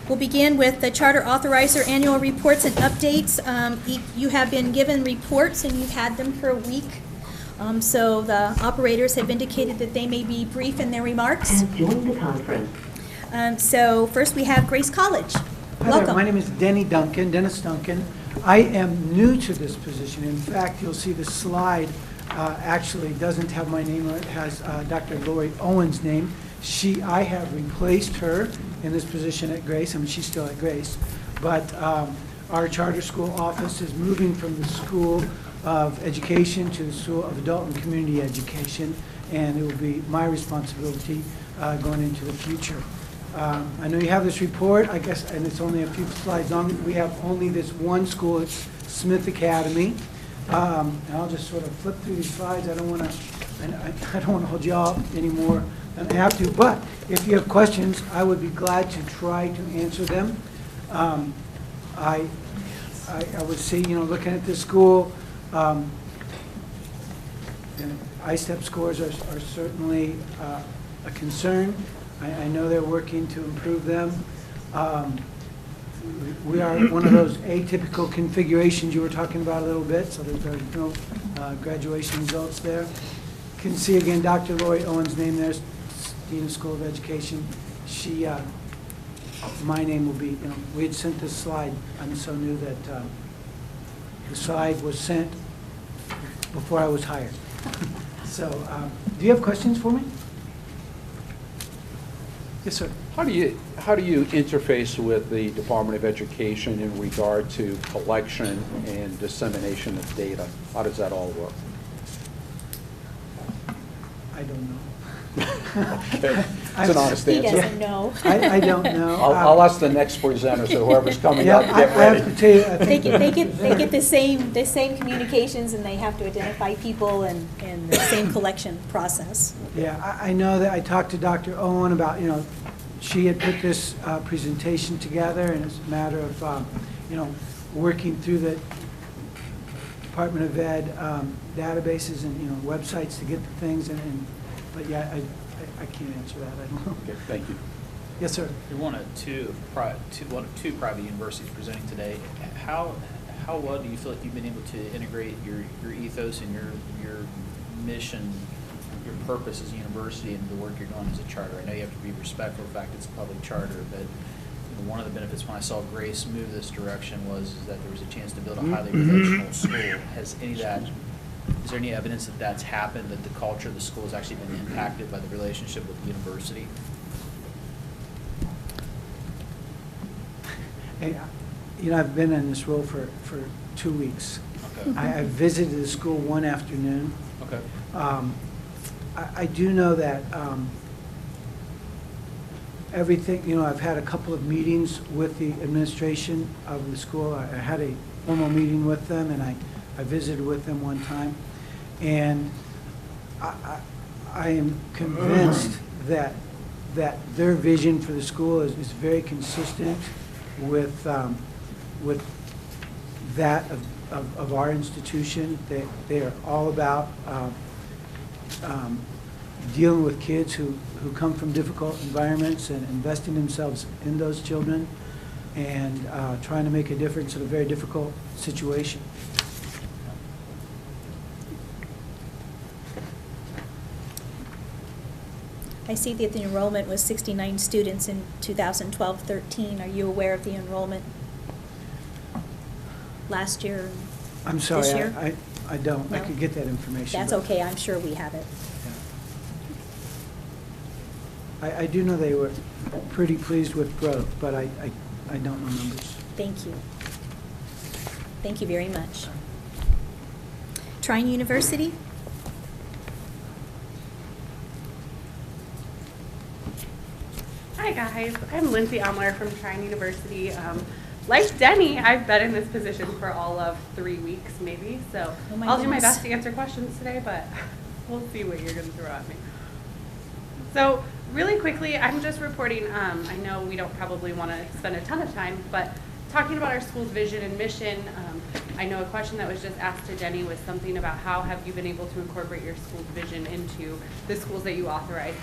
We'll begin with the Charter Authorizer Annual Reports and Updates. You have been given reports and you've had them for a week. So the operators have indicated that they may be brief in their remarks. And join the conference. So first we have Grace College. Hi Welcome. there. My name is Dennis Duncan. I am new to this position. In fact, you'll see the slide actually doesn't have my name on it. It has Dr. Lori Owen's name. I have replaced her in this position at Grace. I mean, she's still at Grace. But our charter school office is moving from the School of Education to the School of Adult and Community Education, and it will be my responsibility going into the future. I know you have this report, I guess, and it's only a few slides long. We have only this one school, it's Smith Academy. And I'll just sort of flip through these slides. I don't want to hold you up any more than I have to. But if you have questions, I would be glad to try to answer them. I would say, looking at this school, ISTEP scores are certainly a concern. I know they're working to improve them. We are one of those atypical configurations you were talking about a little bit, so there's no graduation results there. You can see again Dr. Lori Owen's name there, Dean of School of Education. My name will be, we had sent this slide. I'm so new that the slide was sent before I was hired. So, do you have questions for me? Yes, sir. How do you interface with the Department of Education in regard to collection and dissemination of data? How does that all work? I don't know. Okay. It's an honest He answer. doesn't know. I don't know. I'll ask the next presenter, so whoever's coming Yeah, up, I get ready. have to tell you, I They think get the same communications, and they have to identify people and the same collection process. yeah, I know that I talked to Dr. Owen about, she had put this presentation together, and it's a matter of, working through the Department of Ed databases and, websites to get the things, but yeah, I can't answer that, I don't know. Okay, thank you. Yes, sir. You're one of two private universities presenting today. How well do you feel like you've been able to integrate your ethos and your mission, your purpose as a university, and the work you're doing as a charter? I know you have to be respectful of the fact it's a public charter, but one of the benefits when I saw Grace move this direction was that there was a chance to build a highly relational school. Is there any evidence that that's happened, that the culture of the school has actually been impacted by the relationship with the university? Hey, I've been in this role for 2 weeks. Okay. I visited the school one afternoon. Okay. I do know that everything, I've had a couple of meetings with the administration of the school. I had a formal meeting with them, and I visited with them one time. And I am convinced that their vision for the school is very consistent with that of our institution. They are all about dealing with kids who come from difficult environments and investing themselves in those children and trying to make a difference in a very difficult situation. I see that the enrollment was 69 students in 2012-13. Are you aware of the enrollment last year? I'm sorry, This year? I don't. I No? could get that information. That's but- okay, I'm sure we have it. I do know they were pretty pleased with growth, but I don't know numbers. Thank you. Thank you very much. Trine University? Hi guys, I'm Lindsay Omler from Trine University. Like Denny, I've been in this position for all of 3 weeks maybe, so Oh my I'll do my goodness. best to answer questions today, but we'll see what you're going to throw at me. So really quickly, I'm just reporting, I know we don't probably want to spend a ton of time, but talking about our school's vision and mission, I know a question that was just asked to Denny was something about how have you been able to incorporate your school's vision into the schools that you authorize.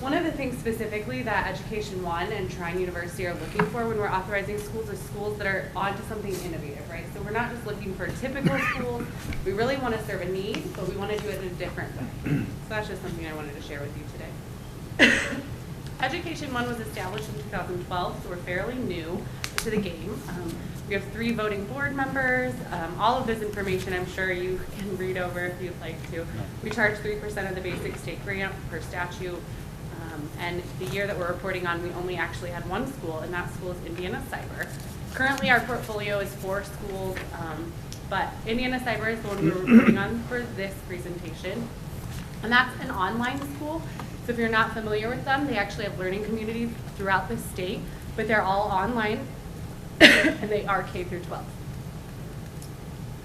One of the things specifically that Education One and Trine University are looking for when we're authorizing schools is schools that are onto something innovative, right? So we're not just looking for typical schools. We really want to serve a need, but we want to do it in a different way. So that's just something I wanted to share with you today. Education One was established in 2012, so we're fairly new to the game. We have 3 voting board members. All of this information I'm sure you can read over if you'd like to. We charge 3% of the basic state grant per statute. And the year that we're reporting on, we only actually had 1 school, and that school is Indiana Cyber. Currently, our portfolio is 4 schools, but Indiana Cyber is the one we're reporting on for this presentation. And that's an online school. So if you're not familiar with them, they actually have learning communities throughout the state, but they're all online, and they are K through 12.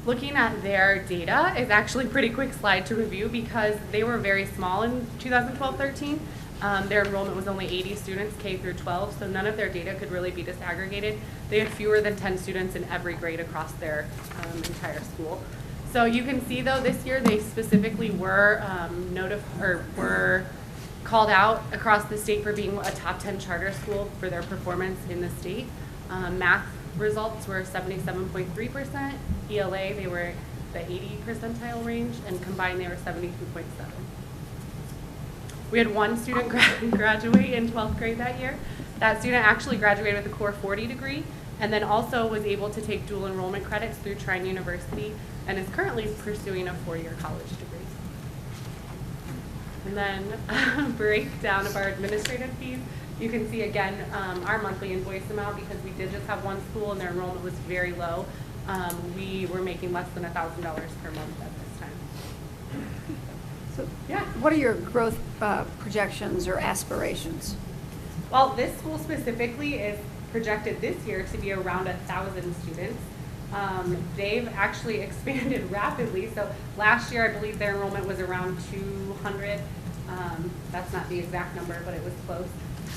Looking at their data is actually a pretty quick slide to review because they were very small in 2012-13. Their enrollment was only 80 students, K through 12, so none of their data could really be disaggregated. They had fewer than 10 students in every grade across their entire school. So you can see, though, this year they specifically were were called out across the state for being a top 10 charter school for their performance in the state. Math results were 77.3%. ELA, they were the 80 percentile range, and combined they were 72.7. We had 1 student graduate in 12th grade that year. That student actually graduated with a Core 40 degree and then also was able to take dual enrollment credits through Trine University and is currently pursuing a 4-year college degree. And then breakdown of our administrative fees. You can see again our monthly invoice amount because we did just have 1 school and their enrollment was very low. We were making less than $1,000 per month at this time. So, Yeah. what are your growth projections or aspirations? Well, this school specifically is projected this year to be around 1,000 students. They've actually expanded rapidly. So last year, I believe their enrollment was around 200. That's not the exact number, but it was close.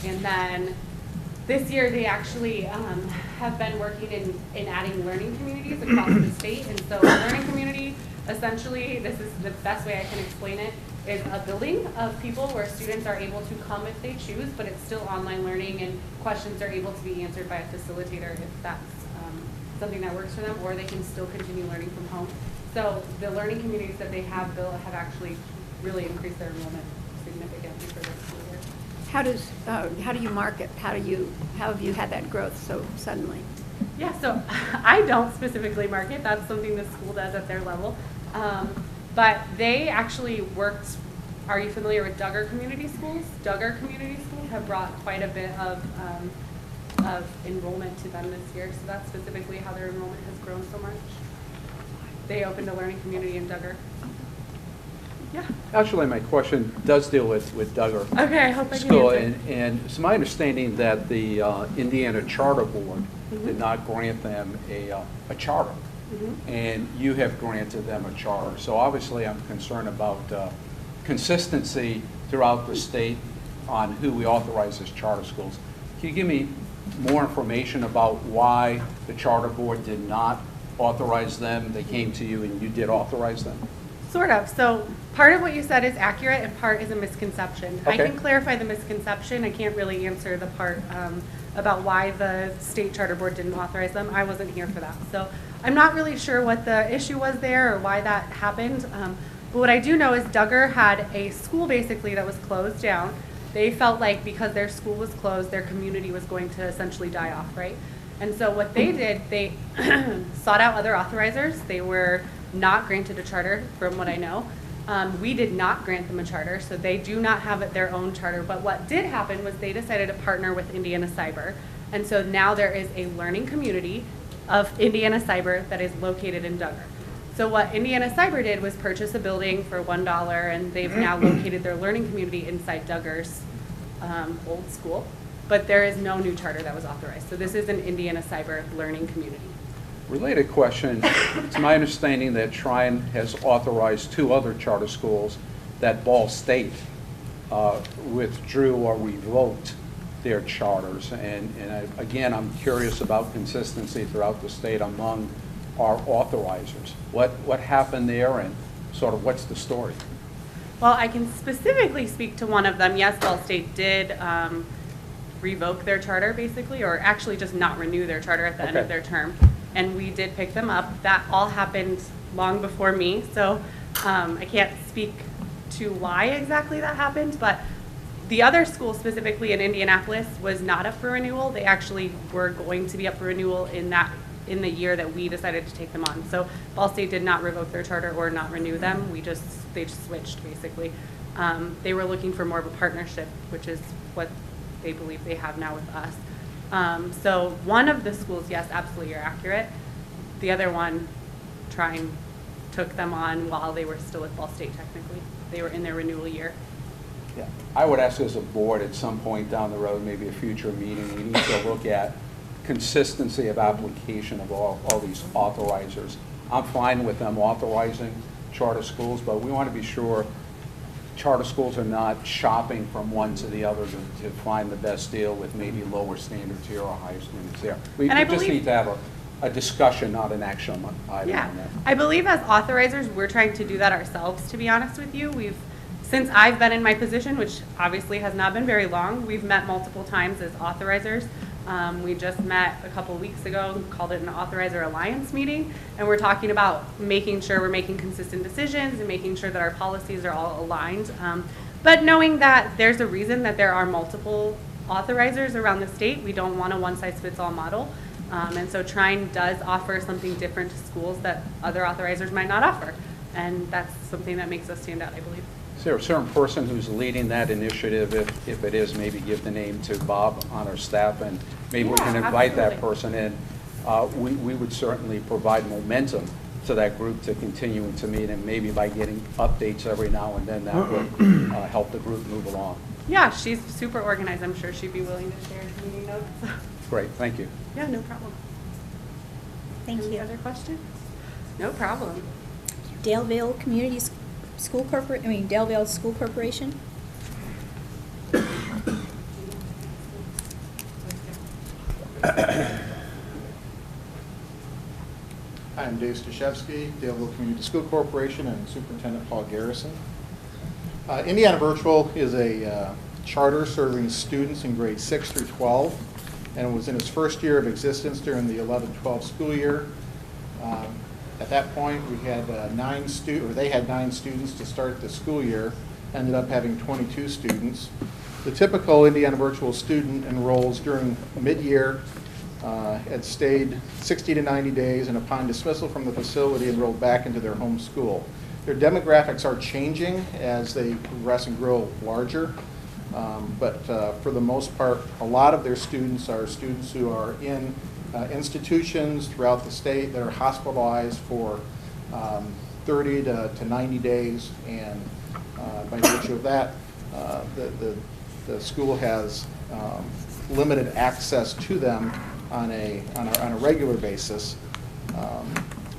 And then this year, they actually have been working in adding learning communities across the state. And so a learning community, essentially, this is the best way I can explain it, is a building of people where students are able to come if they choose, but it's still online learning and questions are able to be answered by a facilitator if that's something that works for them, or they can still continue learning from home. So the learning communities that they have built have actually really increased their enrollment significantly for this school year. How do you market? How have you had that growth so suddenly? Yeah, so I don't specifically market. That's something the school does at their level. But they actually worked, are you familiar with Duggar Community Schools? Duggar Community Schools have brought quite a bit of enrollment to them this year. So that's specifically how their enrollment has grown so much. They opened a learning community in Duggar. Yeah. Actually, my question does deal with Duggar Okay, I hope I can School. answer. And it's my understanding that the Indiana Charter Board did not grant them a charter. And you have granted them a charter. So obviously I'm concerned about consistency throughout the state on who we authorize as charter schools. Can you give me more information about why the charter board did not authorize them? They came to you and you did authorize them? Sort of. So part of what you said is accurate and part is a misconception. I Okay. can clarify the misconception. I can't really answer the part about why the state charter board didn't authorize them. I wasn't here for that. So I'm not really sure what the issue was there or why that happened. But what I do know is Duggar had a school basically that was closed down. They felt like because their school was closed, their community was going to essentially die off, right? And so what they did, they sought out other authorizers. They were not granted a charter, from what I know. We did not grant them a charter, so they do not have their own charter. But what did happen was they decided to partner with Indiana Cyber. And so now there is a learning community of Indiana Cyber that is located in Duggar. So what Indiana Cyber did was purchase a building for $1, and they've now located their learning community inside Duggar's old school. But there is no new charter that was authorized. So this is an Indiana Cyber learning community. Related question, it's my understanding that Trine has authorized 2 other charter schools that Ball State withdrew or revoked their charters. And again, I'm curious about consistency throughout the state among our authorizers. What happened there and sort of what's the story? Well, I can specifically speak to one of them. Yes, Ball State did revoke their charter, basically, or actually just not renew their charter at the end of Okay. their term. And we did pick them up. That all happened long before me, so I can't speak to why exactly that happened, but the other school, specifically in Indianapolis, was not up for renewal. They actually were going to be up for renewal in the year that we decided to take them on. So Ball State did not revoke their charter or not renew them. They just switched, basically. They were looking for more of a partnership, which is what they believe they have now with us. So one of the schools, yes, absolutely, you're accurate. The other one, Trine, took them on while they were still with Ball State, technically. They were in their renewal year. Yeah. I would ask as a board at some point down the road, maybe a future meeting, we need to look at consistency of application of all these authorizers. I'm fine with them authorizing charter schools, but we want to be sure charter schools are not shopping from one to the other to find the best deal with maybe lower standards here or higher standards there. We And I just believe- need to have a discussion, not an action item Yeah, on that. I believe as authorizers, we're trying to do that ourselves, to be honest with you. Since I've been in my position, which obviously has not been very long, we've met multiple times as authorizers. We just met a couple weeks ago, called it an Authorizer Alliance meeting, and we're talking about making sure we're making consistent decisions and making sure that our policies are all aligned. But knowing that there's a reason that there are multiple authorizers around the state, we don't want a one-size-fits-all model. And so Trine does offer something different to schools that other authorizers might not offer. And that's something that makes us stand out, I believe. Is there a certain person who's leading that initiative? If it is, maybe give the name to Bob on our staff, and maybe we Yeah, can invite that absolutely. person in. We would certainly provide momentum to that group to continuing to meet, and maybe by getting updates every now and then, that would help the group move along. Yeah, she's super organized. I'm sure she'd be willing to share meeting notes. Great, thank you. Yeah, no problem. Thank Any you. other questions? No problem. Daleville Community School Daleville School Corporation. Hi, I'm Dave Stashevsky, Daleville Community School Corporation, and Superintendent Paul Garrison. Indiana Virtual is a charter serving students in grades 6 through 12, and it was in its first year of existence during the 11-12 school year. At that point, we had they had 9 students to start the school year, ended up having 22 students. The typical Indiana Virtual student enrolls during mid-year, had stayed 60 to 90 days, and upon dismissal from the facility, enrolled back into their home school. Their demographics are changing as they progress and grow larger, but for the most part, a lot of their students are students who are in institutions throughout the state that are hospitalized for 30 to 90 days, and by virtue of that, the school has limited access to them on a regular basis,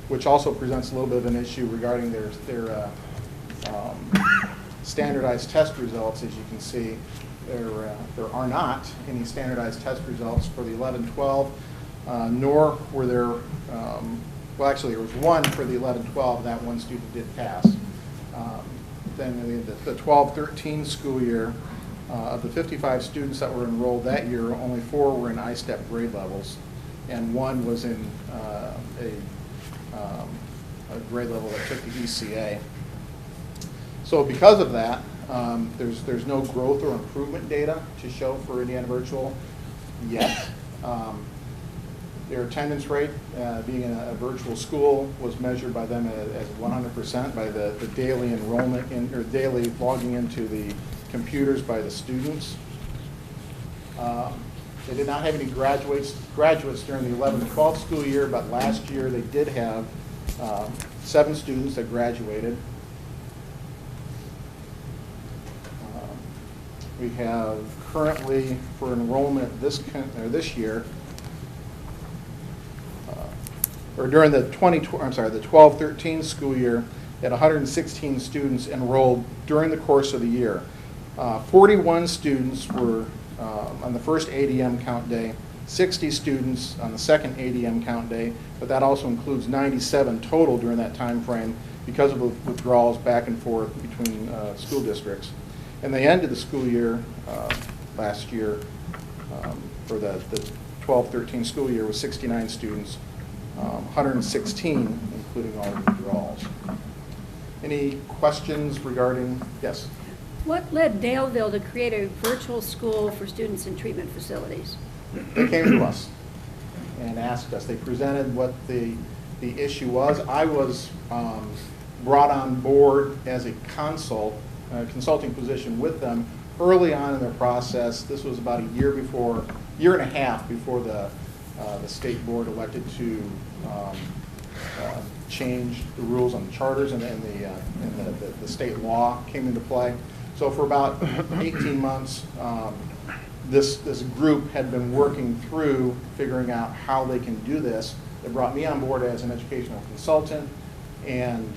which also presents a little bit of an issue regarding their standardized test results. As you can see, there are not any standardized test results for the 11-12, nor were there, well, actually, there was one for the 11-12, that one student did pass. Then the 12-13 school year, of the 55 students that were enrolled that year, only 4 were in I-STEP grade levels, and 1 was in a grade level that took the ECA. So because of that, there's no growth or improvement data to show for Indiana Virtual yet. Their attendance rate, being in a virtual school, was measured by them as 100% by the daily enrollment or daily logging into the computers by the students. They did not have any graduates during the 11-12 school year, but last year they did have 7 students that graduated. We have currently, for enrollment this year, or during the 12-13 school year, had 116 students enrolled during the course of the year. 41 students were on the first ADM count day. 60 students on the second ADM count day, but that also includes 97 total during that time frame because of withdrawals back and forth between school districts. And they ended the school year last year for the 12-13 school year with 69 students, 116 including all the withdrawals. Any questions regarding, yes? What led Daleville to create a virtual school for students in treatment facilities? They came to us and asked us. They presented what the issue was. I was brought on board as a consulting position with them early on in their process. This was about a year and a half before the state board elected to change the rules on the charters, and the state law came into play. So for about 18 months, this group had been working through figuring out how they can do this. They brought me on board as an educational consultant, and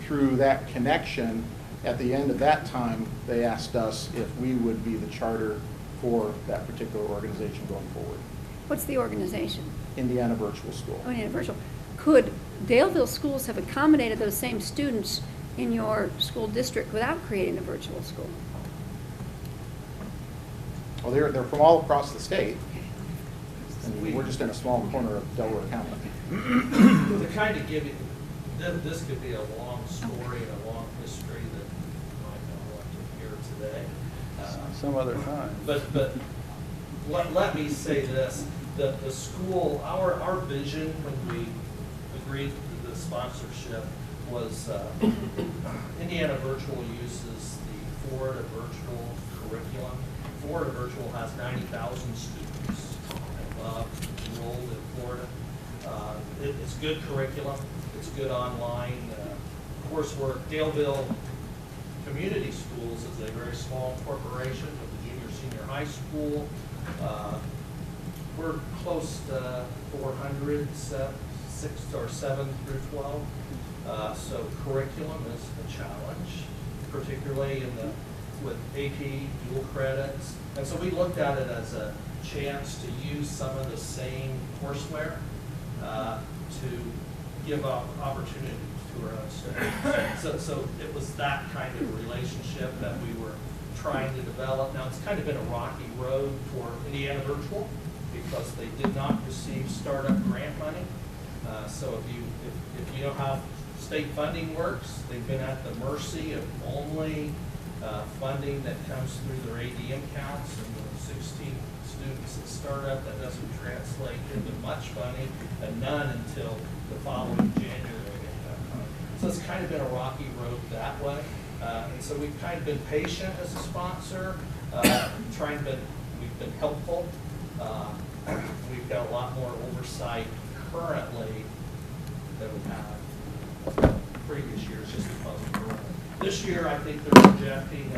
through that connection, at the end of that time, they asked us if we would be the charter for that particular organization going forward. What's the organization? Indiana Virtual School. Oh, Indiana Virtual. Could Daleville schools have accommodated those same students in your school district without creating a virtual school? Well, they're from all across the state, and we're just in a small corner of Delaware County. To kind of give you, this could be a long story and a long history that you might not want to hear today. Some other time. But let me say this, that the school, our vision when we agreed to the sponsorship was Indiana Virtual uses the Florida Virtual curriculum. Florida Virtual has 90,000 students enrolled in Florida. It's good curriculum, it's good online coursework. Daleville Community Schools is a very small corporation with a junior, senior high school. We're close to 400, 6 or 7 through 12. So curriculum is a challenge, particularly with AP, dual credits. And so we looked at it as a chance to use some of the same courseware to give opportunity to our own students. So it was that kind of relationship that we were trying to develop. Now it's kind of been a rocky road for Indiana Virtual because they did not receive startup grant money. So if you know how state funding works, they've been at the mercy of only funding that comes through their ADM counts, and the 16 students that start up, that doesn't translate into much money, and none until the following January. So it's kind of been a rocky road that way. And so we've kind of been patient as a sponsor, we've been helpful. We've got a lot more oversight currently than we've had previous years, just because of enrollment. This year, I think they're projecting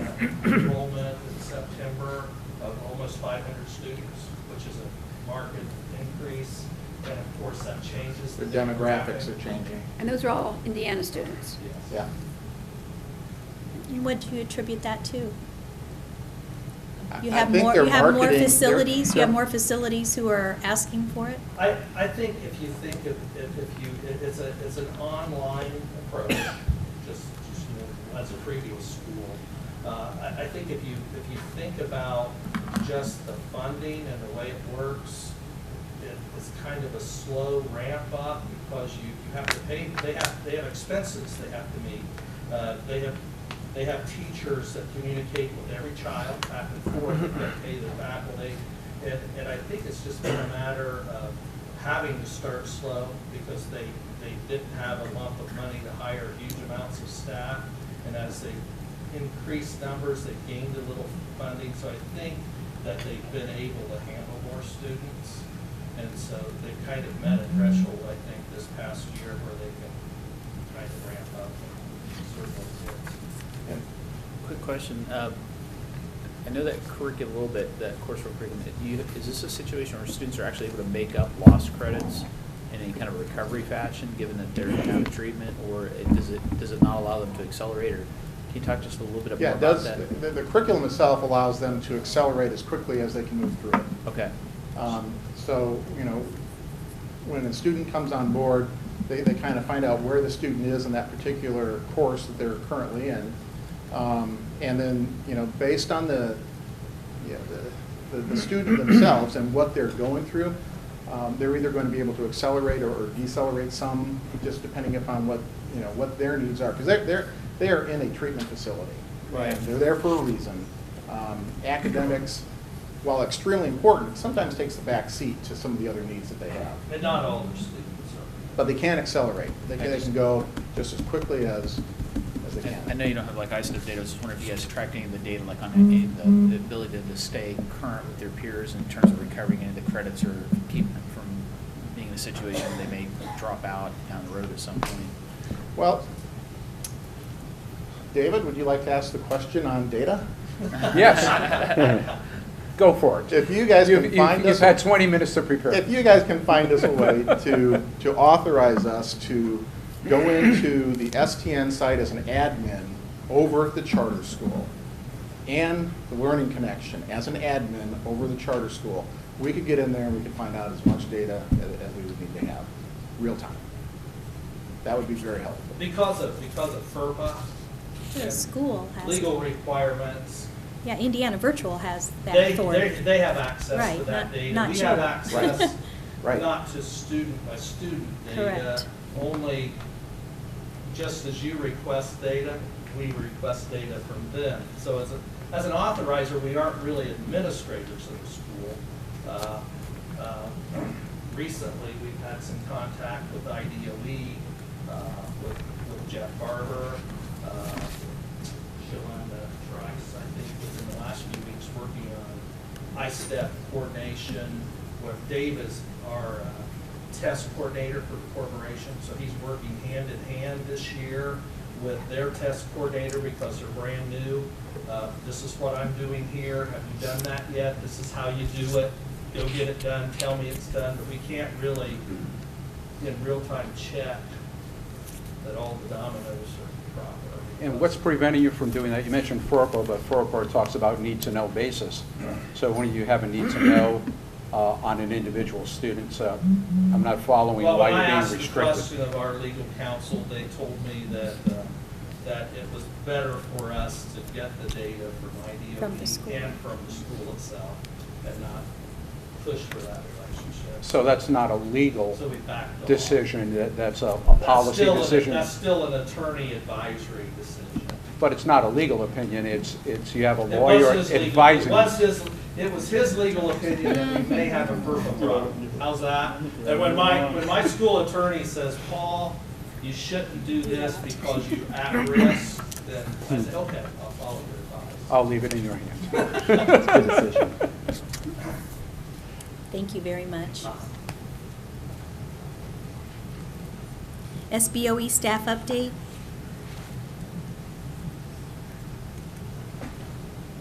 enrollment in September of almost 500 students, which is a market increase. And of course, that changes. The demographics are changing. And those are all Indiana students. Yes. Yeah. And what do you attribute that to? You I have think more. they're You have more marketing- facilities. You they're- have more facilities who are asking for it. I think if you think of it's an online approach, just as a previous school. I think if you think about just the funding and the way it works, it's kind of a slow ramp up because you have to pay. They have expenses they have to meet. They have teachers that communicate with every child back and forth. They pay them back. And I think it's just been a matter of having to start slow because they didn't have a lump of money to hire huge amounts of staff. And as they increased numbers, they gained a little funding. So I think that they've been able to handle more students. And so they've kind of met a threshold, I think, this past year where they can kind of ramp up and serve those kids. And Quick question. I know that curriculum a little bit, that coursework curriculum. Is this a situation where students are actually able to make up lost credits in any kind of recovery fashion, given that they're out of treatment, or does it not allow them to accelerate? Or can you talk just a little bit yeah, more it about does. that? The curriculum itself allows them to accelerate as quickly as they can move through it. Okay. So, you know, when a student comes on board, they kind of find out where the student is in that particular course that they're currently in. And then, you know, based on the student themselves and what they're going through, they're either going to be able to accelerate or decelerate some, just depending upon what, you know, what their needs are. Because they are in a treatment facility. Right. And they're there for a reason. Academics, while extremely important, sometimes takes the back seat to some of the other needs that they have. And not all their students are. But they can accelerate. They can go just as quickly as they And I can. know you don't have like ISNP data, I was just wondering if you guys tracked any of the data, like on the ability to stay current with their peers in terms of recovering any of the credits or keeping them from being in a situation where they may drop out down the road at some point. Well, David, would you like to ask the question on data? Yes. Go for it. If you guys can find You've us, had 20 minutes to prepare. if you guys can find us a way to authorize us to go into the STN site as an admin over at the charter school and the Learning Connection as an admin over the charter school, we could get in there and we could find out as much data as we would need to have, real time. That would be very helpful. Because of FERPA. The and school has. Legal requirements. Yeah, Indiana Virtual has that They authority. have access Right, to that not- data. not We have Sure. access, Right. not to student by student data. Correct. Only, just as you request data, we request data from them. So as an authorizer, we aren't really administrators of the school. Recently, we've had some contact with IDOE, with Jeff Barber, Shalanda Trice, I think, within the last few weeks, working on ISTEP coordination, where Dave is our test coordinator for the corporation, so he's working hand in hand this year with their test coordinator because they're brand new. This is what I'm doing here. Have you done that yet? This is how you do it. Go get it done. Tell me it's done. But we can't really, in real time, check that all the dominoes are proper. And what's preventing you from doing that? You mentioned FERPA, but FERPA talks about need-to-know basis. So when you have a need-to-know on an individual student, so I'm not following Well, why when I you're being asked the restricted. question of our legal counsel, they told me that it was better for us to get the data from From the IDOE school. and from the school itself, and not push for that relationship. So that's not a legal So we backed off. decision, that's a That's policy still decision. That's still an attorney advisory decision. But it's not a legal opinion, it's you have a It was lawyer his legal- advising. It was his legal opinion that we may have a FERPA problem. How's that? And when my school attorney says, Paul, you shouldn't do this because you're at risk, then I say, okay, I'll follow your advice. I'll leave it in your hands. Good decision. Thank you very much. SBOE staff update.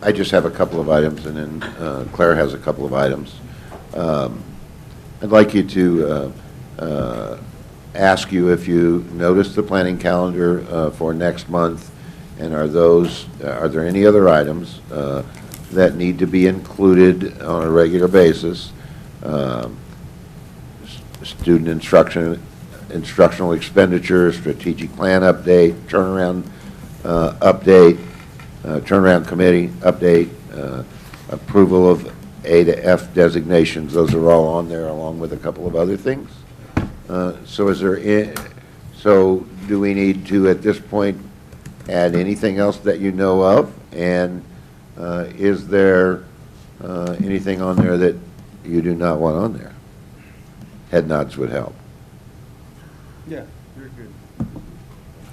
I just have a couple of items, and then Claire has a couple of items. I'd like you to ask you if you noticed the planning calendar for next month, and are there any other items that need to be included on a regular basis? Student instructional expenditure, strategic plan update, turnaround update, turnaround committee update, approval of A to F designations. Those are all on there, along with a couple of other things. So do we need to, at this point, add anything else that you know of? And is there anything on there that you do not want on there? Head nods would help. Yeah, you're good.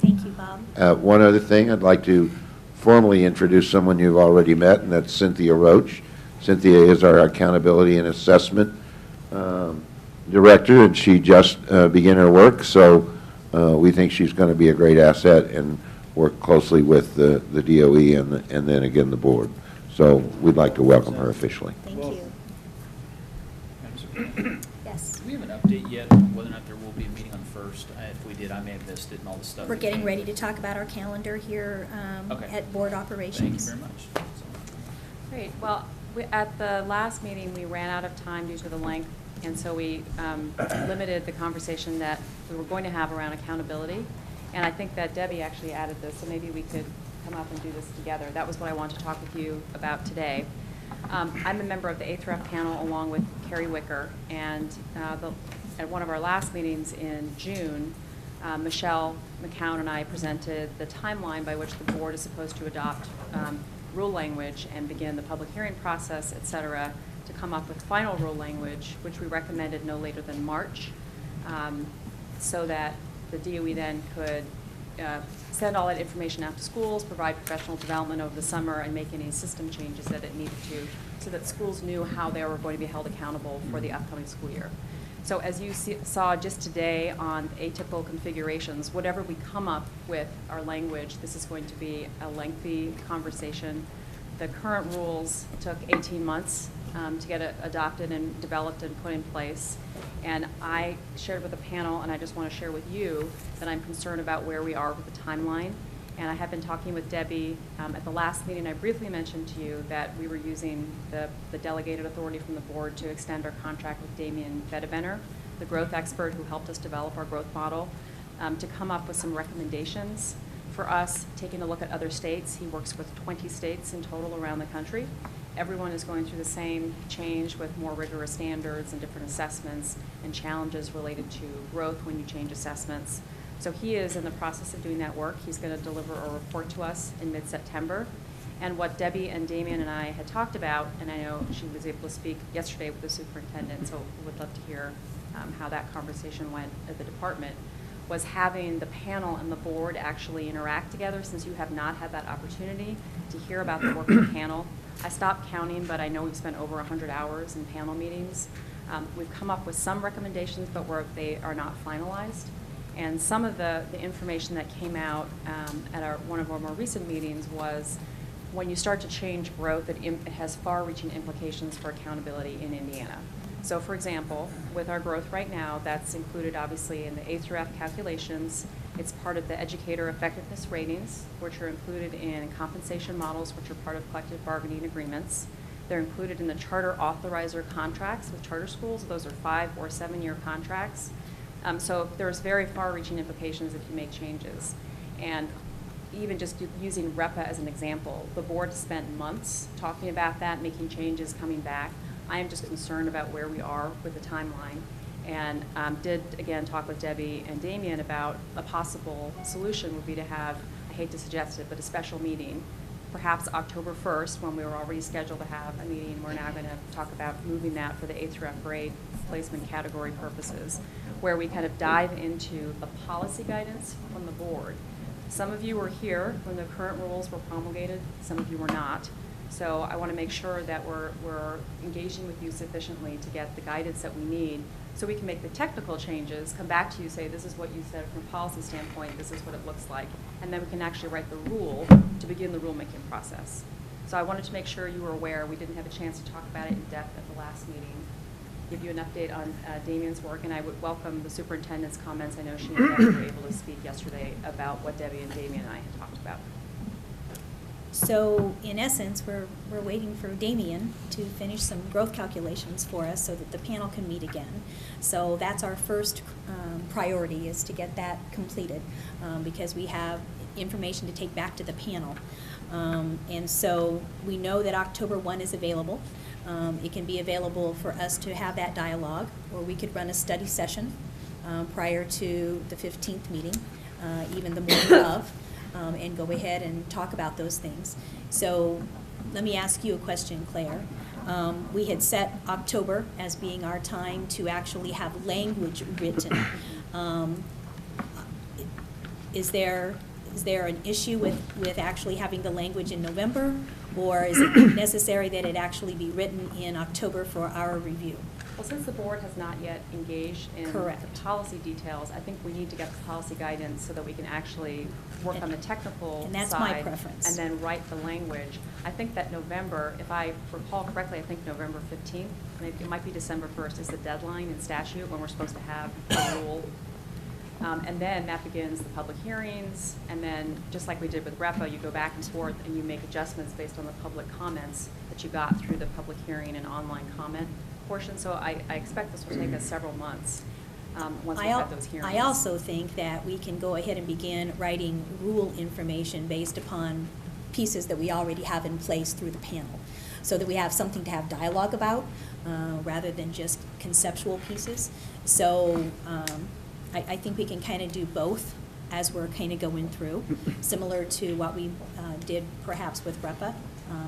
Thank you, Bob. One other thing, I'd like to formally introduce someone you've already met, and that's Cynthia Roach. Cynthia is our Accountability and Assessment Director, and she just began her work, so we think she's going to be a great asset and work closely with the DOE and then again the board. So we'd like to welcome her officially. Thank you. Yes. Do we have an update yet on whether or not there will be a meeting on the 1st? If we did, I may have missed it and all the stuff. We're getting ready to talk about our calendar here Okay. at board Thank you operations. very much. Great. Well, at the last meeting, we ran out of time due to the length And so we limited the conversation that we were going to have around accountability. And I think that Debbie actually added this, so maybe we could come up and do this together. That was what I wanted to talk with you about today. I'm a member of the A-3F panel along with Carrie Wicker, and at one of our last meetings in June, Michelle McCown and I presented the timeline by which the board is supposed to adopt rule language and begin the public hearing process, et cetera, to come up with final rule language, which we recommended no later than March, so that the DOE then could send all that information out to schools, provide professional development over the summer, and make any system changes that it needed to, so that schools knew how they were going to be held accountable for the upcoming school year. So as you saw just today on atypical configurations, whatever we come up with our language, this is going to be a lengthy conversation. The current rules took 18 months to get it adopted and developed and put in place. And I shared with the panel, and I just want to share with you, that I'm concerned about where we are with the timeline. And I have been talking with Debbie. At the last meeting, I briefly mentioned to you that we were using the delegated authority from the board to extend our contract with Damien Fedeventer, the growth expert who helped us develop our growth model, to come up with some recommendations for us, taking a look at other states. He works with 20 states in total around the country. Everyone is going through the same change with more rigorous standards and different assessments and challenges related to growth when you change assessments. So he is in the process of doing that work. He's going to deliver a report to us in mid-September. And what Debbie and Damien and I had talked about, and I know she was able to speak yesterday with the superintendent, so would love to hear how that conversation went at the department, was having the panel and the board actually interact together, since you have not had that opportunity to hear about the work of the panel. I stopped counting, but I know we've spent over 100 hours in panel meetings. We've come up with some recommendations, but they are not finalized. And some of the information that came out at one of our more recent meetings was, when you start to change growth, it has far-reaching implications for accountability in Indiana. So for example, with our growth right now, that's included obviously in the A through F calculations. It's part of the educator effectiveness ratings, which are included in compensation models, which are part of collective bargaining agreements. They're included in the charter authorizer contracts with charter schools. Those are 5 or 7 year contracts. So there's very far-reaching implications if you make changes. And even just using REPA as an example, the board spent months talking about that, making changes, coming back. I am just concerned about where we are with the timeline. And did, again, talk with Debbie and Damien about a possible solution would be to have, I hate to suggest it, but a special meeting, perhaps October 1st, when we were already scheduled to have a meeting. We're now going to talk about moving that for the A through F grade placement category purposes, where we kind of dive into the policy guidance from the board. Some of you were here when the current rules were promulgated, some of you were not. So I want to make sure that we're engaging with you sufficiently to get the guidance that we need, so we can make the technical changes, come back to you, say this is what you said from a policy standpoint, this is what it looks like, and then we can actually write the rule to begin the rulemaking process. So I wanted to make sure you were aware. We didn't have a chance to talk about it in depth at the last meeting. Give you an update on Damien's work, and I would welcome the superintendent's comments. I know she and Debbie were able to speak yesterday about what Debbie and Damien and I had talked about. So in essence, we're waiting for Damien to finish some growth calculations for us so that the panel can meet again. So that's our first priority, is to get that completed, because we have information to take back to the panel. And so we know that October 1 is available. It can be available for us to have that dialogue, or we could run a study session prior to the 15th meeting, even the morning of. And go ahead and talk about those things. So let me ask you a question, Claire. We had set October as being our time to actually have language written. Is there an issue with actually having the language in November, or is it necessary that it actually be written in October for our review? Well, since the board has not yet engaged in Correct. the policy details, I think we need to get the policy guidance so that we can actually work on the technical side. And that's my preference. And then write the language. I think that November, if I recall correctly, I think November 15th, maybe it might be December 1st, is the deadline in statute when we're supposed to have a rule. And then that begins the public hearings, and then just like we did with REPA, you go back and forth and you make adjustments based on the public comments that you got through the public hearing and online comment portion, so I expect this will take us several months once we I have those hearings. I also think that we can go ahead and begin writing rule information based upon pieces that we already have in place through the panel, so that we have something to have dialogue about rather than just conceptual pieces. So I think we can kind of do both as we're kind of going through, similar to what we did perhaps with REPA,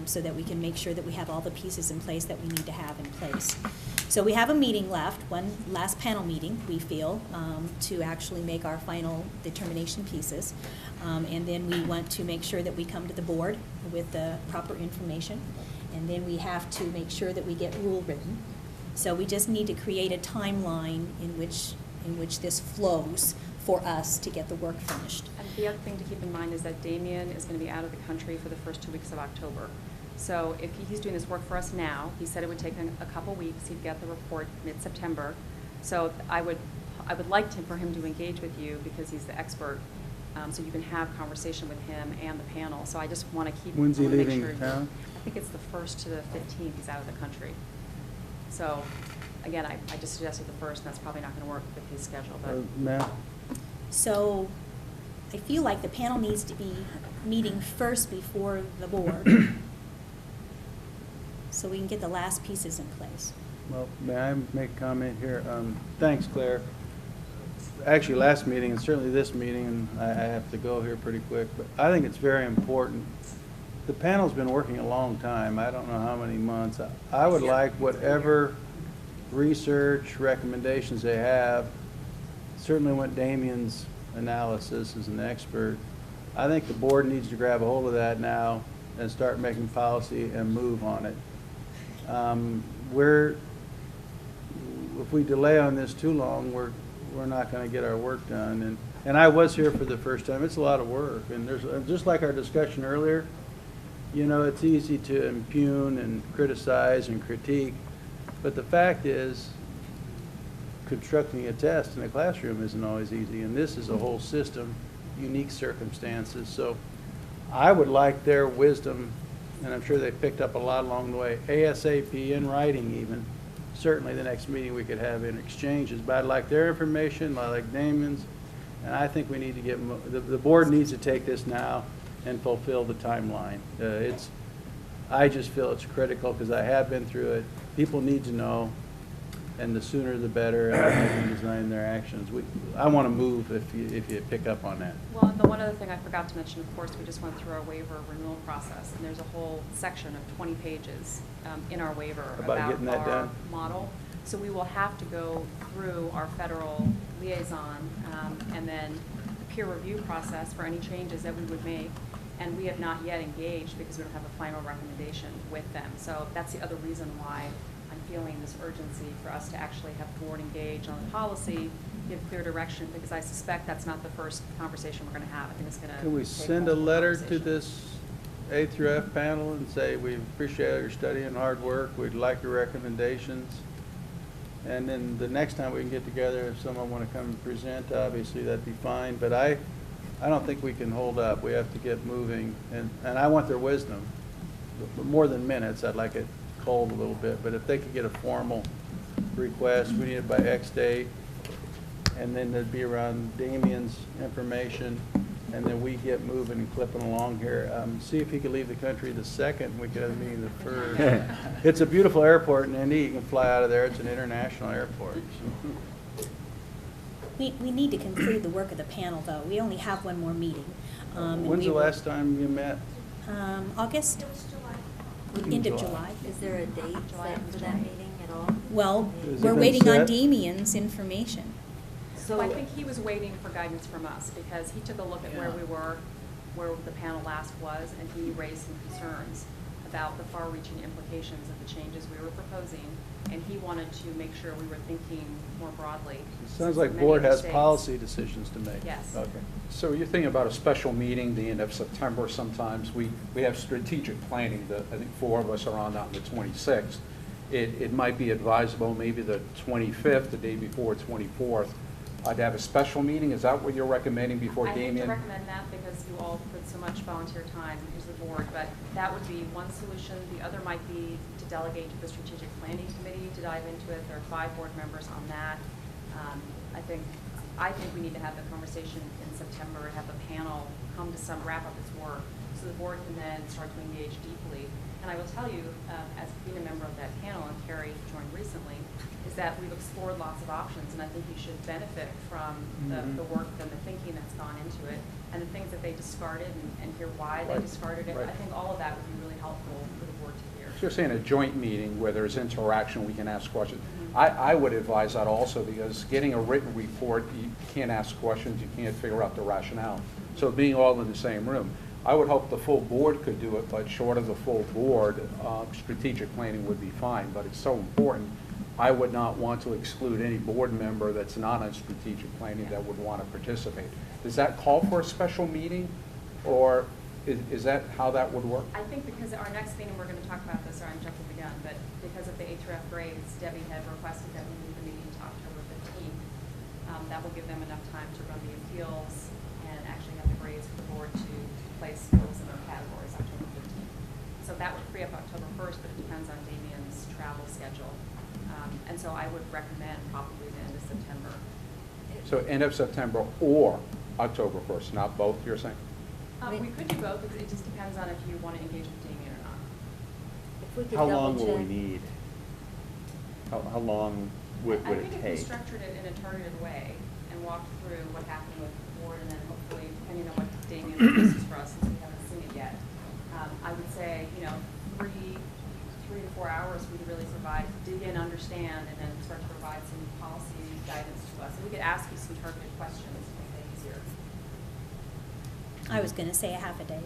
so that we can make sure that we have all the pieces in place that we need to have in place. So we have a meeting left, one last panel meeting, we feel, to actually make our final determination pieces. And then we want to make sure that we come to the board with the proper information. And then we have to make sure that we get rule written. So we just need to create a timeline in which this flows for us to get the work finished. And the other thing to keep in mind is that Damien is going to be out of the country for the first 2 weeks of October. So if he's doing this work for us now, he said it would take a couple weeks. He'd get the report mid-September. So I would like for him to engage with you because he's the expert, so you can have conversation with him and the panel. So I just want to keep. When's he I wanna make leaving sure- town? I think it's the 1st to the 15th. He's out of the country. So again, I just suggested the 1st, and that's probably not going to work with his schedule. But Matt? So I feel like the panel needs to be meeting first before the board, so we can get the last pieces in place. Well, may I make a comment here? Thanks, Claire. Actually, last meeting, and certainly this meeting, and I have to go here pretty quick, but I think it's very important. The panel's been working a long time. I don't know how many months. I would like whatever research recommendations they have, certainly want Damien's analysis as an expert. I think the board needs to grab a hold of that now and start making policy and move on it. If we delay on this too long, we're not going to get our work done. And I was here for the first time. It's a lot of work. And there's just like our discussion earlier, you know, it's easy to impugn and criticize and critique, but the fact is, constructing a test in a classroom isn't always easy, and this is a whole system, unique circumstances. So I would like their wisdom, and I'm sure they picked up a lot along the way, ASAP, in writing even. Certainly the next meeting we could have in exchanges, but I'd like their information, I like Damien's, and I think we need to get, the board needs to take this now and fulfill the timeline. I just feel it's critical because I have been through it. People need to know, and the sooner the better, and they can design their actions. I want to move if you pick up on that. well, and the one other thing I forgot to mention, of course, we just went through our waiver renewal process, and there's a whole section of 20 pages in our waiver About getting that our done? model. So we will have to go through our federal liaison and then the peer review process for any changes that we would make. And we have not yet engaged because we don't have a final recommendation with them. So that's the other reason why I'm feeling this urgency for us to actually have the board engage on the policy, give clear direction, because I suspect that's not the first conversation we're going to have. I think it's going to. Can we send a letter to this A through F panel and say, we appreciate your study and hard work, we'd like your recommendations? And then the next time we can get together, if someone want to come and present, obviously that'd be fine. But I don't think we can hold up. We have to get moving, and I want their wisdom. More than minutes, I'd like it cold a little bit, but if they could get a formal request, we need it by X date, and then it'd be around Damien's information, and then we get moving and clipping along here. See if he could leave the country the 2nd, we could have a meeting the 1st. It's a beautiful airport in Indy. You can fly out of there. It's an international airport. We need to conclude the work of the panel, though. We only have one more meeting. And When's we the will- last time you met? August? End of July. Is there a date set for that meeting at all? Well, Has it we're been waiting on set? Damien's information. So I think he was waiting for guidance from us because he took a look at where we were, where the panel last was, and he raised some concerns about the far-reaching implications of the changes we were proposing, and he wanted to make sure we were thinking more broadly. It since sounds like many board other has states- policy decisions to make. Yes. Okay. So you're thinking about a special meeting, the end of September sometimes. We have strategic planning that I think 4 of us are on the 26th. It might be advisable maybe the 25th, the day before 24th, To have a special meeting, is that what you're recommending before I hate to Damien? recommend that because you all put so much volunteer time into the board, but that would be one solution. The other might be to delegate to the strategic planning committee to dive into it. There are 5 board members on that. I think we need to have the conversation in September and have the panel come to some, wrap up its work, so the board can then start to engage deeply. And I will tell you, as being a member of that panel, and Carrie joined recently, is that we've explored lots of options, and I think you should benefit from the work and the thinking that's gone into it, and the things that they discarded, and hear why they Right. discarded it. Right. I think all of that would be really helpful for the board to hear. So you're saying a joint meeting where there's interaction, we can ask questions. I would advise that also, because getting a written report, you can't ask questions, you can't figure out the rationale. So being all in the same room. I would hope the full board could do it, but short of the full board, strategic planning would be fine, but it's so important. I would not want to exclude any board member that's not on strategic planning that would want to participate. Does that call for a special meeting, or is that how that would work? I think because our next meeting, we're going to talk about this, or I'm jumping the gun, but because of the A through F grades, Debbie had requested that we move the meeting to October 15th. That will give them enough time to run the appeals and actually have the grades for the board to place folks in their categories October 15th. So that would free up October 1st, but it depends on Damien's travel schedule. And so I would recommend probably the end of September. So end of September or October 1st, not both, you're saying? We could do both, because it just depends on if you want to engage with Damien or not. If we could How double long will we check. need? How long would I it think if we take? structured it in a targeted way and walked through what happened with the board, and then hopefully, depending on what Damien produces for us, since we haven't seen it yet, I would say, 3 to 4 hours, we could really dig in, understand, and then start to provide some policy guidance to us. And we could ask you some targeted questions to make that easier. I was going to say a half a day.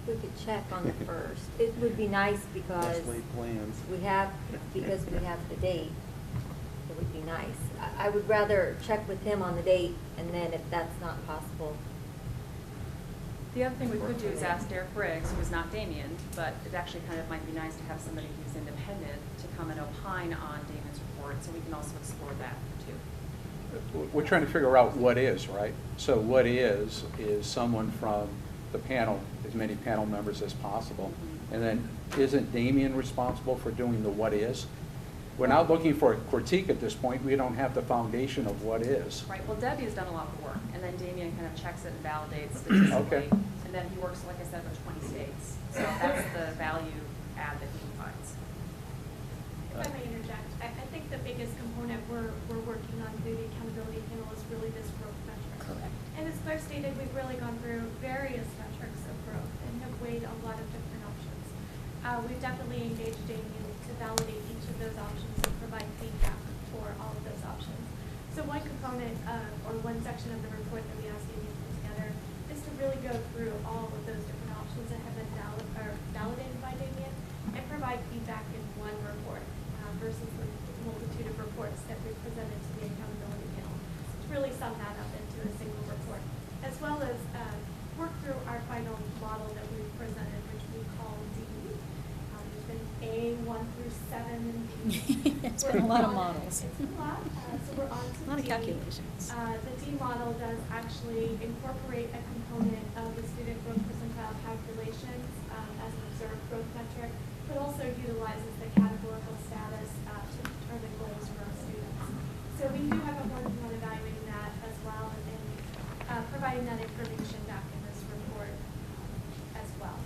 We could check on the first. It would be nice because Let's lay plans. because we have the date. It would be nice. I would rather check with him on the date, and then if that's not possible, The other thing we could do is ask Derek Briggs, who is not Damien, but it actually kind of might be nice to have somebody who's independent to come and opine on Damien's report, so we can also explore that too. We're trying to figure out what is, right? So what is someone from the panel, as many panel members as possible. And then isn't Damien responsible for doing the what is? We're not looking for a critique at this point. We don't have the foundation of what is. Right, well, Debbie has done a lot of work, and then Damien kind of checks it and validates statistically. Okay. And then he works, like I said, with 20 states. So that's the value add that he provides. If I may interject, I think the biggest component we're working on through the accountability panel is really this growth metric. Correct. And as Claire stated, we've really gone through various metrics of growth and have weighed a lot of different options. We've definitely engaged Damien to validate each of those options and provide feedback for all of those options. So one component or one section of the report that we asked Damien to put together is to really go through all of those different options that have been validated by Damien and provide feedback in one report versus the multitude of reports that we've presented to the accountability panel. To really sum that up into a single report, as well as work through our final model that we've presented, which we call D. There's been A, 1 through 7, and D. It's been a lot of models. It's been a lot, so we're on to A lot of D. calculations. The D model does actually incorporate a component of the student growth percentile calculations as an observed growth metric, but also utilizes the categorical status to determine goals for our students. So we do have a board on evaluating that as well, and providing that information back in this report as well.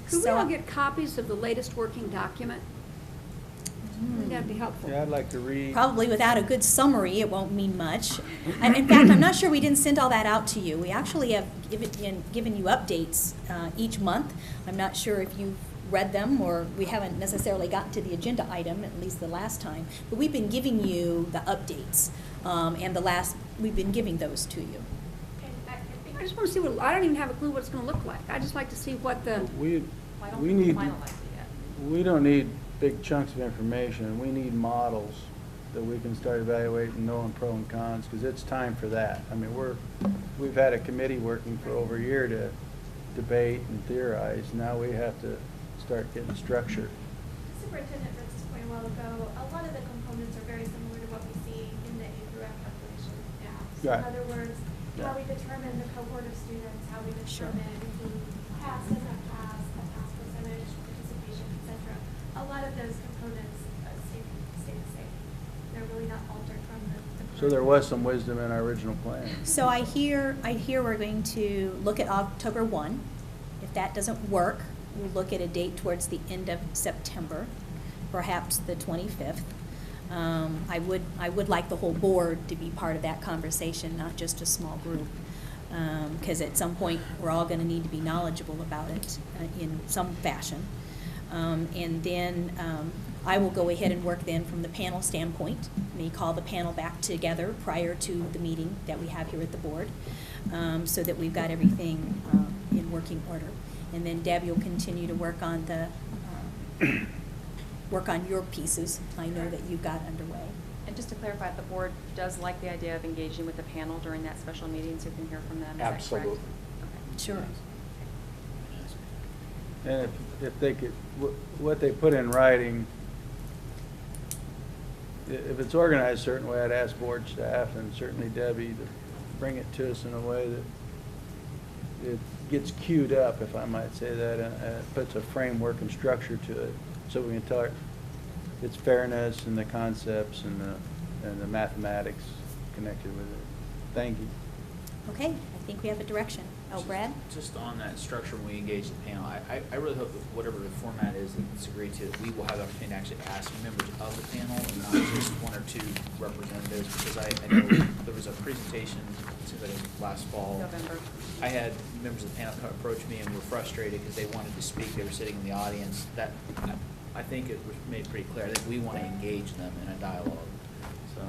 Could we So- all get copies of the latest working document? I think that'd be helpful. Yeah, I'd like to read. Probably without a good summary, it won't mean much. And in fact, I'm not sure we didn't send all that out to you. We actually have given you updates each month. I'm not sure if you've read them, or we haven't necessarily gotten to the agenda item, at least the last time. But we've been giving you the updates, and we've been giving those to you. And I think I just want to see I don't even have a clue what it's going to look like. I just like to see what the, We Why don't we we need, finalize it yet? we don't need big chunks of information. We need models that we can start evaluating, knowing pro and cons, because it's time for that. I mean, we've had a committee working for over a year to debate and theorize. Now we have to start getting structured. Superintendent Brooks' point a while ago, a lot of the components are very similar to what we see So in Right. other words, Yeah. how we determine the cohort of students, how we Sure. determine who passed, doesn't pass, the pass percentage, participation, et cetera. A lot of those components stay the same. They're really not altered from the. So there was some wisdom in our original plan. So I hear we're going to look at October 1. If that doesn't work, we'll look at a date towards the end of September, perhaps the 25th. I would like the whole board to be part of that conversation, not just a small group. Because at some point, we're all going to need to be knowledgeable about it in some fashion. And then I will go ahead and work then from the panel standpoint. May call the panel back together prior to the meeting that we have here at the board, so that we've got everything in working order. And then Debbie will continue to work on the work on your pieces. I know that you've got underway. And just to clarify, the board does like the idea of engaging with the panel during that special meeting, so you can hear from them. Is that correct? Absolutely. Okay. Sure. And if they could, what they put in writing, if it's organized a certain way, I'd ask board staff and certainly Debbie to bring it to us in a way that it gets queued up, if I might say that, and it puts a framework and structure to it, so we can tell its fairness and the concepts and the mathematics connected with it. Thank you. Okay, I think we have a direction. Oh, Brad? Just on that structure when we engage the panel, I really hope that whatever the format is that's agreed to, we will have the opportunity to actually ask members of the panel and not just one or two representatives, because I know there was a presentation, it seems like it was last fall. November. I had members of the panel approach me and were frustrated because they wanted to speak, they were sitting in the audience. That, I think it was made pretty clear, I think we want to engage them in a dialogue, so.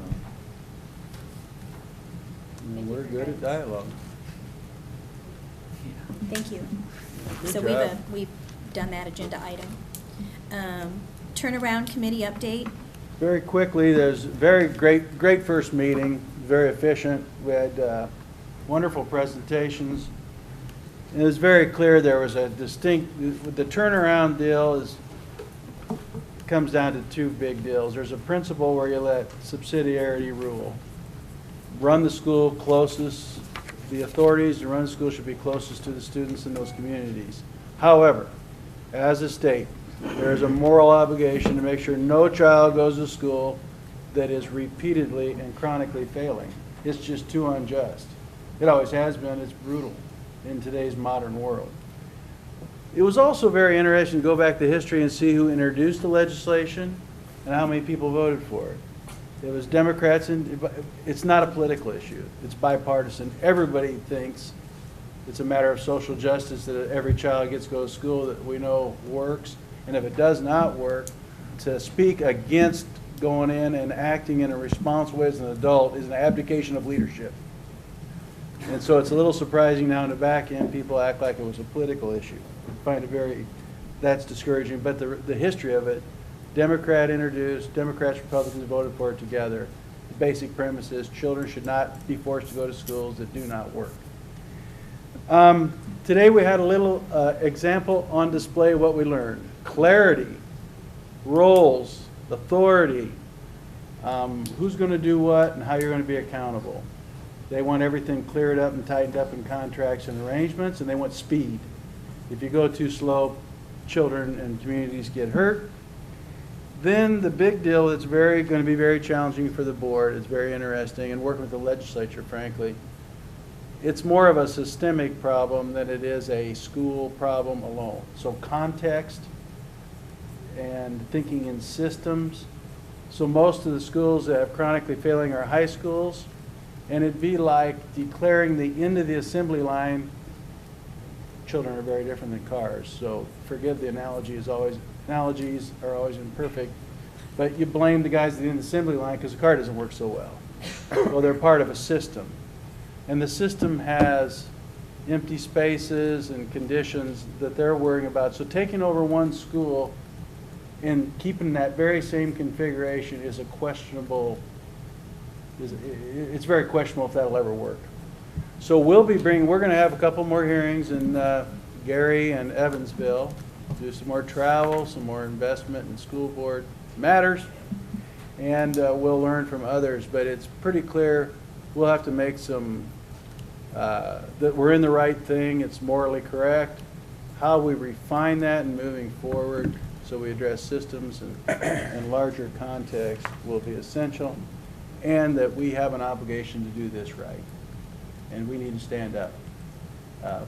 And we're good at dialogue. Thank you. Good So job. we've done that agenda item. Turnaround committee update. Very quickly, there's very great first meeting, very efficient. We had wonderful presentations. It was very clear there was a distinct, the turnaround deal comes down to two big deals. There's a principle where you let subsidiarity rule. Run the school closest, the authorities to run the school should be closest to the students in those communities. However, as a state, there is a moral obligation to make sure no child goes to school that is repeatedly and chronically failing. It's just too unjust. It always has been. It's brutal in today's modern world. It was also very interesting to go back to history and see who introduced the legislation and how many people voted for it. It was Democrats, and it's not a political issue. It's bipartisan. Everybody thinks it's a matter of social justice that every child gets to go to school that we know works. And if it does not work, to speak against going in and acting in a responsible way as an adult is an abdication of leadership. And so it's a little surprising now in the back end, people act like it was a political issue. I find it that's discouraging. But the history of it, Democrat introduced, Democrats, Republicans voted for it together. The basic premise is children should not be forced to go to schools that do not work. Today we had a little example on display of what we learned. Clarity, roles, authority, who's going to do what and how you're going to be accountable. They want everything cleared up and tightened up in contracts and arrangements, and they want speed. If you go too slow, children and communities get hurt. Then the big deal that's going to be very challenging for the board, it's very interesting, and working with the legislature, frankly, it's more of a systemic problem than it is a school problem alone. So context and thinking in systems. So most of the schools that have chronically failing are high schools, and it'd be like declaring the end of the assembly line. Children are very different than cars, so forgive the analogy, analogies are always imperfect, but you blame the guys at the end of the assembly line because the car doesn't work so well. Well, they're part of a system, and the system has empty spaces and conditions that they're worrying about. So taking over one school and keeping that very same configuration is a questionable, it's very questionable if that'll ever work. So we're going to have a couple more hearings in Gary and Evansville, do some more travel, some more investment in school board matters, and we'll learn from others. But it's pretty clear we'll have to make some, that we're in the right thing, it's morally correct. How we refine that and moving forward so we address systems and larger context will be essential, and that we have an obligation to do this right. And we need to stand up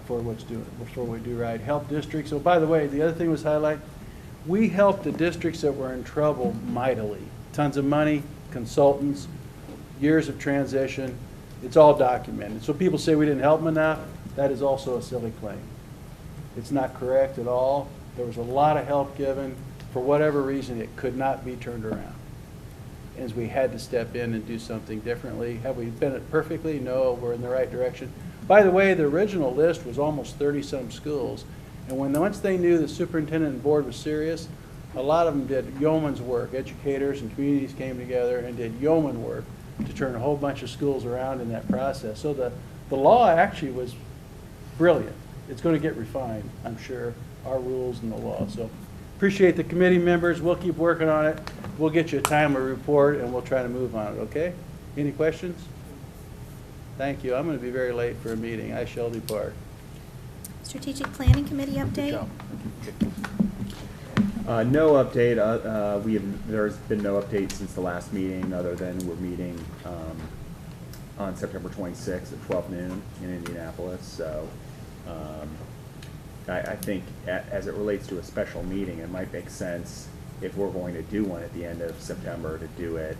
for what we do right. Help districts. So by the way, the other thing was highlight, we helped the districts that were in trouble mightily. Tons of money, consultants, years of transition. It's all documented. So people say we didn't help them enough. That is also a silly claim. It's not correct at all. There was a lot of help given. For whatever reason, it could not be turned around. And we had to step in and do something differently. Have we done it perfectly? No, we're in the right direction. By the way, the original list was almost 30-some schools. And once they knew the superintendent and board was serious, a lot of them did yeoman's work. Educators and communities came together and did yeoman work to turn a whole bunch of schools around in that process. So the law actually was brilliant. It's going to get refined, I'm sure, our rules and the law. So appreciate the committee members. We'll keep working on it. We'll get you a timely report, and we'll try to move on it, okay? Any questions? Thank you. I'm going to be very late for a meeting. I shall depart. Strategic Planning Committee update? No update. There's been no update since the last meeting, other than we're meeting on September 26th at 12 noon in Indianapolis. So I think as it relates to a special meeting, it might make sense if we're going to do one at the end of September to do it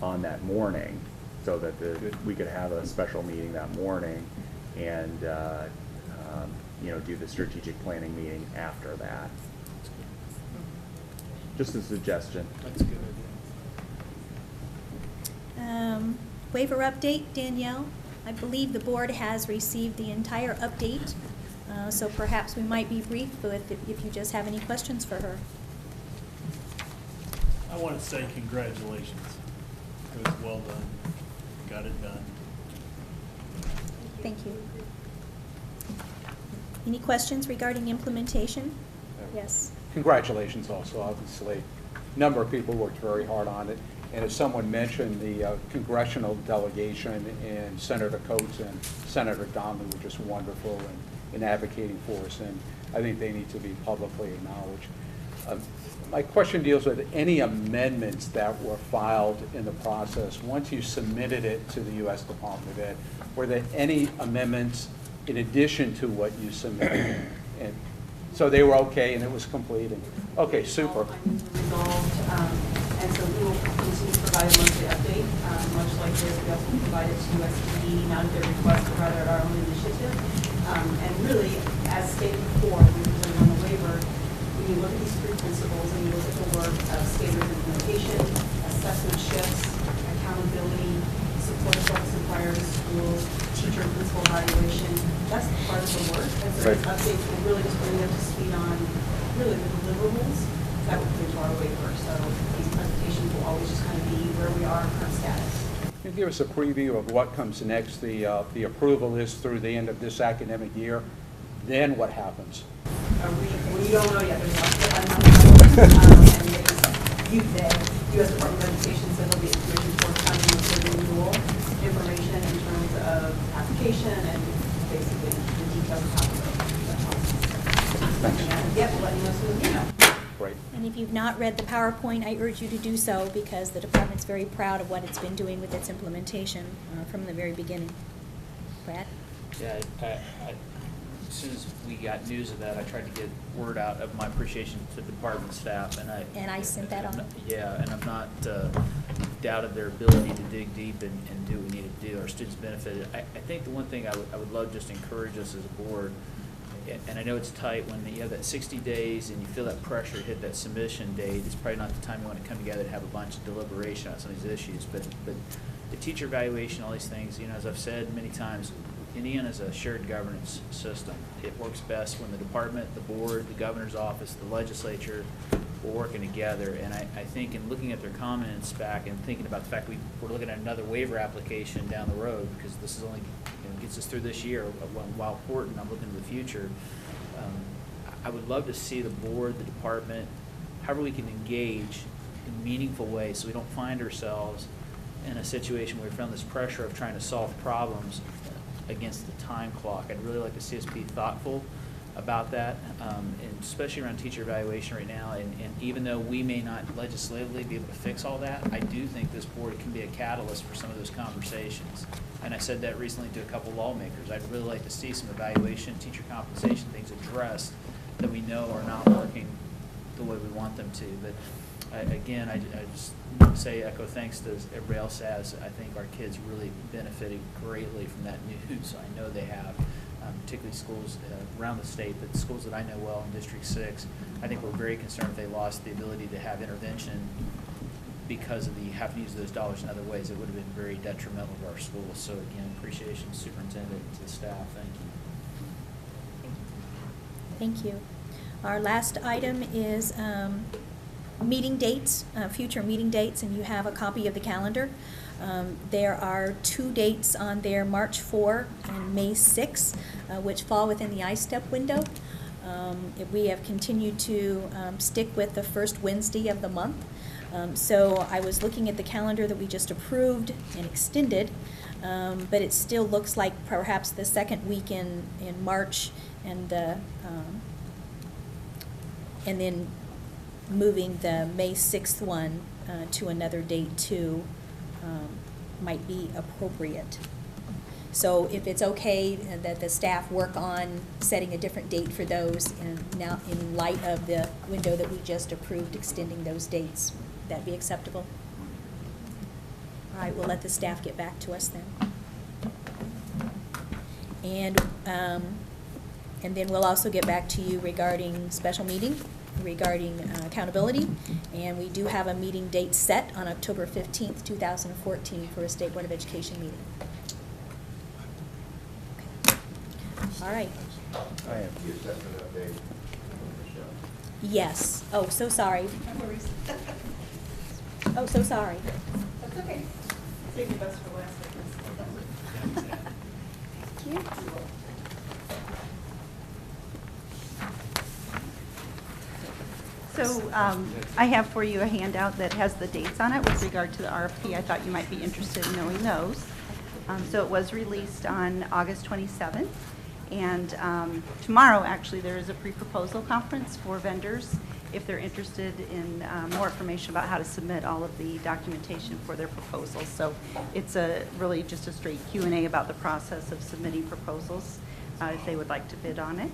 on that morning, so that we could have a special meeting that morning and do the strategic planning meeting after that. Just a suggestion. That's a good idea. Waiver update, Danielle. I believe the board has received the entire update, so perhaps we might be brief if you just have any questions for her. I want to say congratulations. It was well done. Got it done. Thank you. Any questions regarding implementation? Yes. Congratulations also, obviously. A number of people worked very hard on it. And as someone mentioned, the congressional delegation and Senator Coates and Senator Donnelly were just wonderful in advocating for us, and I think they need to be publicly acknowledged. My question deals with any amendments that were filed in the process. Once you submitted it to the U.S. Department of Ed, were there any amendments in addition to what you submitted? And so they were okay and it was complete? Okay, super. Resolved, and so we will continue to provide a monthly update, much like this. We also provided to USD, not at their request, but rather at our own initiative. And really, as stated before, when we presented on the waiver, when you look at these three principles and you look at the work of standards implementation, assessment shifts, accountability, support focus and priority schools, teacher and principal evaluation, that's part of the work. And so these updates will really just bring them to speed on really the deliverables that will come to our waiver. So these presentations will always just kind of be where we are in current status. Can you give us a preview of what comes next? The approval is through the end of this academic year. Then what happens? We don't know yet. There's lots of unknowns. And the U.S. Department of Education said there'll be information forthcoming with the renewal information in terms of application and basically the details of how to go through that process. And yet, we'll let you know as soon as we know. Great. And if you've not read the PowerPoint, I urge you to do so because the department's very proud of what it's been doing with its implementation from the very beginning. Brad? Yeah, as soon as we got news of that, I tried to get word out of my appreciation to the department staff, and I sent that on. Yeah, and I'm not doubted their ability to dig deep and do what we needed to do. Our students benefited. I think the one thing I would love just to encourage us as a board, and I know it's tight when you have that 60 days and you feel that pressure to hit that submission date. It's probably not the time you want to come together to have a bunch of deliberation on some of these issues, but the teacher evaluation, all these things, as I've said many times, Indiana is a shared governance system. It works best when the department, the board, the governor's office, the legislature are working together. And I think in looking at their comments back and thinking about the fact we're looking at another waiver application down the road, because this is only gets us through this year, while important, I'm looking to the future. I would love to see the board, the department, however we can engage in meaningful ways so we don't find ourselves in a situation where we found this pressure of trying to solve problems against the time clock. I'd really like to see us be thoughtful about that, and especially around teacher evaluation right now. And even though we may not legislatively be able to fix all that, I do think this board can be a catalyst for some of those conversations. And I said that recently to a couple lawmakers. I'd really like to see some evaluation, teacher compensation things addressed that we know are not working the way we want them to. But again, I just want to say, echo thanks to everybody else has. I think our kids really benefited greatly from that news. I know they have. Particularly schools around the state, but schools that I know well in District 6, I think we're very concerned if they lost the ability to have intervention because of the having to use those dollars in other ways. It would have been very detrimental to our schools. So again, appreciation to the superintendent and to the staff. Thank you. Thank you. Our last item is meeting dates, future meeting dates, and you have a copy of the calendar. There are 2 dates on there, March 4 and May 6, which fall within the I-STEP window. We have continued to stick with the first Wednesday of the month. So I was looking at the calendar that we just approved and extended, but it still looks like perhaps the second week in March and then moving the May 6th one to another date too. Might be appropriate. So if it's okay that the staff work on setting a different date for those, and now in light of the window that we just approved, extending those dates, would that be acceptable? All right, we'll let the staff get back to us then. And then we'll also get back to you regarding special meeting, regarding accountability, and we do have a meeting date set on October 15th, 2014 for a State Board of Education meeting. Okay. All right. I have. Yes. Oh, so sorry. No worries. Oh, so sorry. That's okay. Save the best for last, I guess. Thank you. So I have for you a handout that has the dates on it with regard to the RFP. I thought you might be interested in knowing those. So it was released on August 27th. And tomorrow, actually, there is a pre-proposal conference for vendors if they're interested in more information about how to submit all of the documentation for their proposals. So it's really just a straight Q&A about the process of submitting proposals if they would like to bid on it.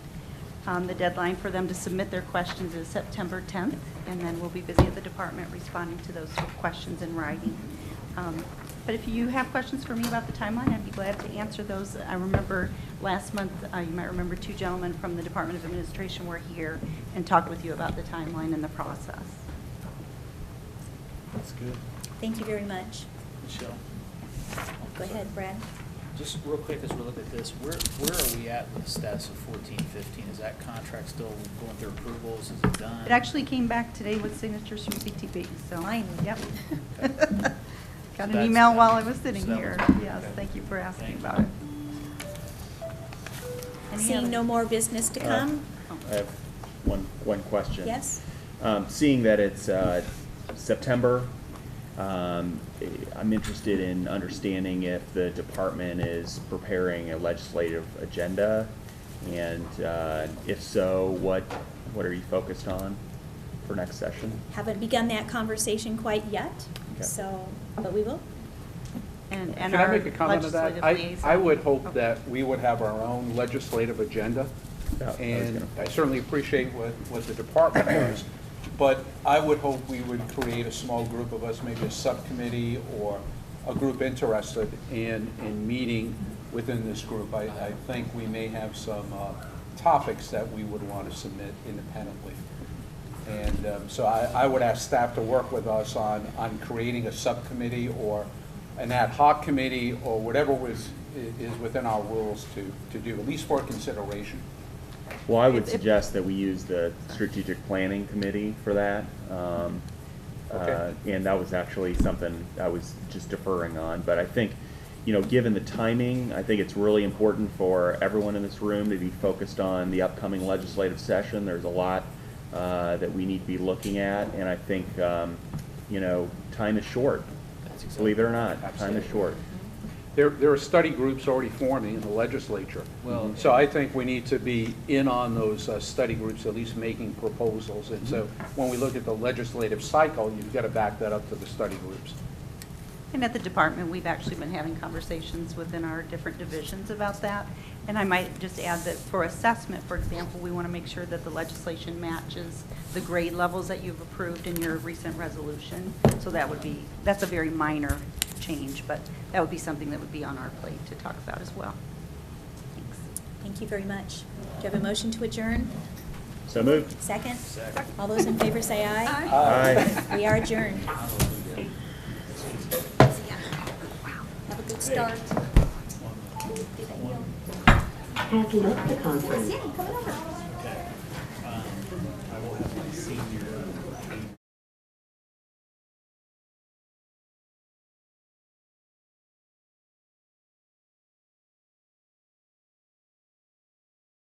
The deadline for them to submit their questions is September 10th, and then we'll be busy at the department responding to those questions in writing. But if you have questions for me about the timeline, I'd be glad to answer those. I remember last month, you might remember 2 gentlemen from the Department of Administration were here and talked with you about the timeline and the process. That's good. Thank you very much. Michelle? Go ahead, Brad. Just real quick as we look at this, where are we at with the status of 14-15? Is that contract still going through approvals? Is it done? It actually came back today with signatures from CTB, so. Finally. Yep. Got an that's email done. while I was sitting So that here. was- Yes, okay. thank you for asking Thank about you. it. Any Seeing other- no more business to come? I have one question. Yes? Seeing that it's September, I'm interested in understanding if the department is preparing a legislative agenda, and if so, what are you focused on for next session? Haven't begun that conversation quite yet, Okay. so, but we will. And Can I our make a comment on that? legislative liaison. I would hope Okay. that we would have our own legislative agenda. Yeah, I was And gonna- I certainly appreciate what the department does, but I would hope we would create a small group of us, maybe a subcommittee or a group interested in meeting within this group. I think we may have some topics that we would want to submit independently. And so I would ask staff to work with us on creating a subcommittee or an ad hoc committee or whatever is within our rules to do, at least for consideration. Well, I would suggest that we use the strategic planning committee for that. Okay. And that was actually something I was just deferring on. But I think, given the timing, I think it's really important for everyone in this room to be focused on the upcoming legislative session. There's a lot that we need to be looking at, and I think, time is short. That's exactly Believe it or not, time Absolutely. is short. There are study groups already forming in the legislature. Well- So I think we need to be in on those study groups, at least making proposals. And so when we look at the legislative cycle, you've got to back that up to the study groups. And at the department, we've actually been having conversations within our different divisions about that. And I might just add that for assessment, for example, we want to make sure that the legislation matches the grade levels that you've approved in your recent resolution. So that would be, that's a very minor change, but that would be something that would be on our plate to talk about as well. Thanks. Thank you very much. Do you have a motion to adjourn? So moved. Second? All those in favor say aye. Aye. We are adjourned. Have a good start. Have left the conference. Yeah, coming over. Okay. I will have my senior